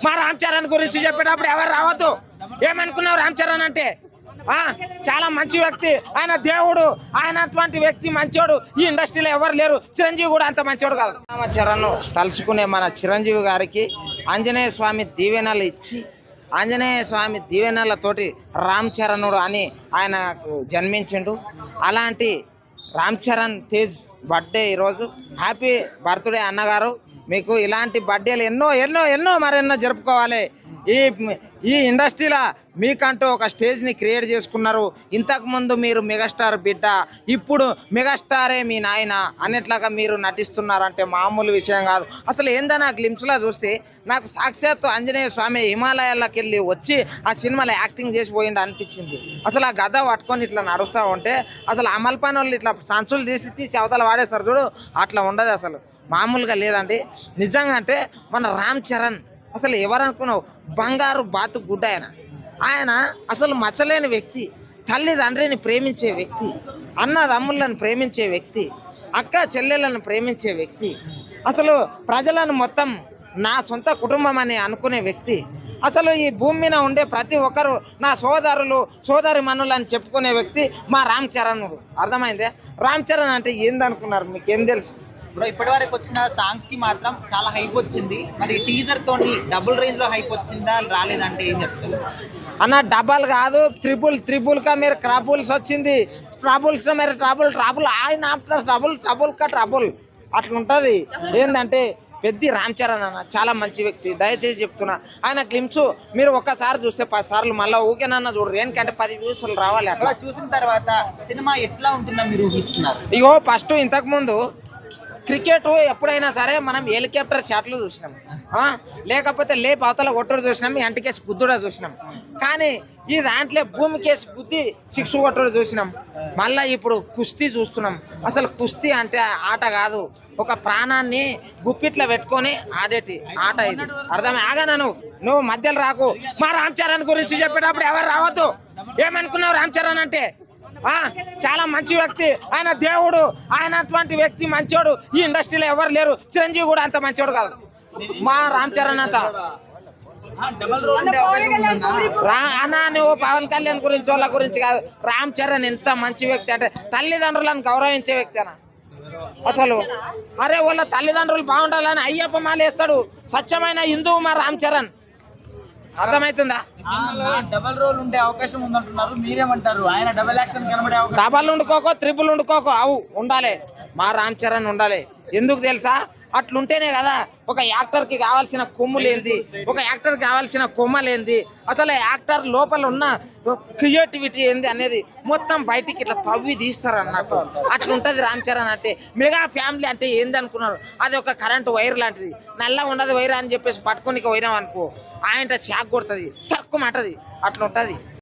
మా రామ్ చరణ్ గురించి చెప్పేటప్పుడు ఎవరు రావద్దు. ఏమనుకున్నావు రామ్ చరణ్ అంటే? చాలా మంచి వ్యక్తి ఆయన, దేవుడు ఆయన. అటువంటి వ్యక్తి మంచోడు ఈ ఇండస్ట్రీలో ఎవరు లేరు. చిరంజీవి కూడా అంత మంచోడు కాదు. రామ చరణ్ తలుచుకునే మన చిరంజీవి గారికి ఆంజనేయ స్వామి దీవెనలు ఇచ్చి, ఆంజనేయ స్వామి దీవెనలతోటి రామ్ చరణుడు అని ఆయనకు జన్మించిండు. అలాంటి రామ్ చరణ్ తేజ్ బర్త్డే ఈరోజు. హ్యాపీ బర్త్డే అన్నగారు. మీకు ఇలాంటి బర్త్డేలు ఎన్నో ఎన్నో ఎన్నో మరెన్నో జరుపుకోవాలి. ఈ ఇండస్ట్రీలో మీకంటూ ఒక స్టేజ్ని క్రియేట్ చేసుకున్నారు. ఇంతకుముందు మీరు మెగాస్టార్ బిడ్డ, ఇప్పుడు మెగాస్టారే మీ నాయన అన్నట్లాగా మీరు నటిస్తున్నారంటే మామూలు విషయం కాదు. అసలు ఏందన్నా గ్లిమ్స్లో చూస్తే నాకు సాక్షాత్తు ఆంజనేయ స్వామి హిమాలయాల్లోకి వెళ్ళి వచ్చి ఆ సినిమాలో యాక్టింగ్ చేసి పోయిండు అనిపించింది. అసలు ఆ గద పట్టుకొని ఇట్లా నడుస్తూ ఉంటే అసలు అమల్ పని వాళ్ళు ఇట్లా సంచులు తీసి అవతల వాడేస్తారు చూడు, అట్లా ఉండదు. అసలు మామూలుగా లేదండి నిజంగా. అంటే మన రామ్ చరణ్ అసలు ఎవరనుకున్నావు, బంగారు బాతు గుడ్డ ఆయన అసలు మచ్చలేని వ్యక్తి, తల్లిదండ్రిని ప్రేమించే వ్యక్తి, అన్నదమ్ములను ప్రేమించే వ్యక్తి, అక్క చెల్లెలను ప్రేమించే వ్యక్తి, అసలు ప్రజలను మొత్తం నా సొంత కుటుంబం అని అనుకునే వ్యక్తి. అసలు ఈ భూమి మీద ఉండే ప్రతి ఒక్కరు నా సోదరులు సోదరి మనులు అని చెప్పుకునే వ్యక్తి మా రామ్ చరణుడు. అర్థమైందే? రామ్ చరణ్ అంటే ఏందనుకున్నారు? మీకేం తెలుసు? ఇప్పుడు ఇప్పటి వరకు వచ్చిన సాంగ్స్ కి మాత్రం చాలా హైప్ వచ్చింది. మరి టీజర్ తోని డబుల్ రేంజ్ లో హైప్ వచ్చిందా రాలేదంటే ఏం చెప్తారు అన్న? డబల్ కాదు, త్రిబుల్ కా మీరు క్రాబుల్స్ వచ్చింది. ట్రబుల్స్ మీరు ట్రబుల్ ఆయన ఆఫ్టర్ ట్రబుల్ కా ట్రబుల్ అట్లుంటుంది. ఏంటంటే పెద్ద రామ్ చరణ్ అన్న చాలా మంచి వ్యక్తి. దయచేసి చెప్తున్నా, ఆయన క్లిమ్స్ మీరు ఒక్కసారి చూస్తే 10 సార్లు మళ్ళీ ఊకేనన్నా చూడరు. ఎందుకంటే 10 వ్యూస్లు రావాలి. అట్లా చూసిన తర్వాత సినిమా ఎట్లా ఉంటుందో మీరు ఊహిస్తున్నారు? ఇగో ఫస్ట్ ఇంతకుముందు క్రికెట్ ఎప్పుడైనా సరే మనం హెలికాప్టర్ షాట్లు చూసినాం, లేకపోతే లేపు అవతల కొట్టుడు చూసినాం, ఎంటకేసి గుద్దుడా చూసినాం. కానీ ఈ దాంట్లో భూమికేసి గుద్ది 6 కొట్టుడు చూసినాం. మళ్ళీ ఇప్పుడు కుస్తీ చూస్తున్నాం. అసలు కుస్తీ అంటే ఆట కాదు, ఒక ప్రాణాన్ని గుప్పిట్లో పెట్టుకొని ఆడేటి ఆట ఇది. అర్థమే? ఆగానా నువ్వు మధ్యలో రాకు. మా రామ్ చరణ్ గురించి చెప్పేటప్పుడు ఎవరు రావద్దు. ఏమనుకున్నావు రామ్ చరణ్ అంటే? చాలా మంచి వ్యక్తి ఆయన, దేవుడు ఆయన. అటువంటి వ్యక్తి మంచోడు ఈ ఇండస్ట్రీలో ఎవరు లేరు. చిరంజీవి కూడా అంత మంచోడు కాదు. మా రామ్ చరణ్ అంత అన్నా. నువ్వు పవన్ కళ్యాణ్ గురించి వాళ్ళ గురించి కాదు, రామ్ చరణ్ ఎంత మంచి వ్యక్తి అంటే తల్లిదండ్రులను గౌరవించే వ్యక్తి అన్న. అసలు అరే వాళ్ళ తల్లిదండ్రులు బాగుండాలని అయ్యప్ప మాల వేస్తాడు. స్వచ్ఛమైన హిందువు మా రామ్ చరణ్. అర్థమవుతుందా? డబల్ రోల్ ఉండే అవకాశం ఉందంటున్నారు, మీరేమంటారు? ఆయన డబల్ యాక్షన్ కనబడే అవకాశం. డబల్ ఉండుకోకో, త్రిపుల్ ఉండుకోకో, అవు ఉండాలి. మా రామ్ చరణ్ ఉండాలి. ఎందుకు తెలుసా? అట్లుంటేనే కదా ఒక యాక్టర్కి కావాల్సిన కొమ్ములేంది, ఒక యాక్టర్కి కావాల్సిన కొమ్మలేంది, అసలు యాక్టర్ లోపల ఉన్న క్రియేటివిటీ ఏంది అనేది మొత్తం బయటికి ఇట్లా తవ్వి తీస్తారు అన్నట్టు. అట్లుంటుంది రామ్ చరణ్ అంటే. మెగా ఫ్యామిలీ అంటే ఏంది అనుకున్నారు? అది ఒక కరెంటు వైర్ లాంటిది. నల్ల ఉండదు వైర్ అని చెప్పేసి పట్టుకొని పోయినాం అనుకో, ఆయన షాక్ కొడుతుంది, సక్కుమంటది. అట్లుంటుంది.